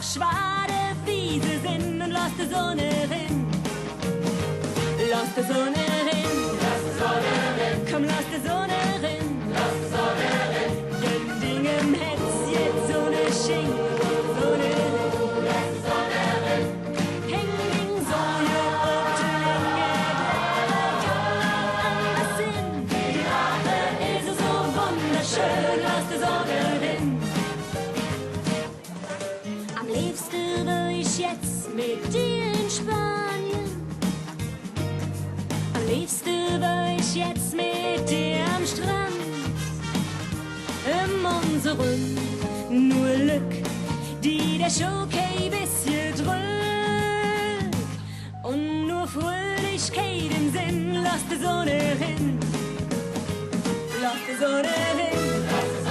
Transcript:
schwade Wiese sind und lass die Sonne rin. Lass die Sonne rin. Lass die Sonne rin. Komm, lass die Sonne rin. Lass die Sonne rin. Jeden Ding im Herz, jetzt so ne Sching. Sonne rin. Lass die Sonne rin. Häng ding Sonne auf die Linge. Kann anders hin. Die Rache ist so wunderschön. Lass die Sonne rin. Am liebsten will ich jetzt mit dir in Spanien. Am liebsten will ich jetzt mit dir am Strand. Unseren nur Lück, die der Schokolade bisschen drückt. Und nur Fröhlichkeit im Sinn, lass die Sonne hin. Lass die Sonne hin.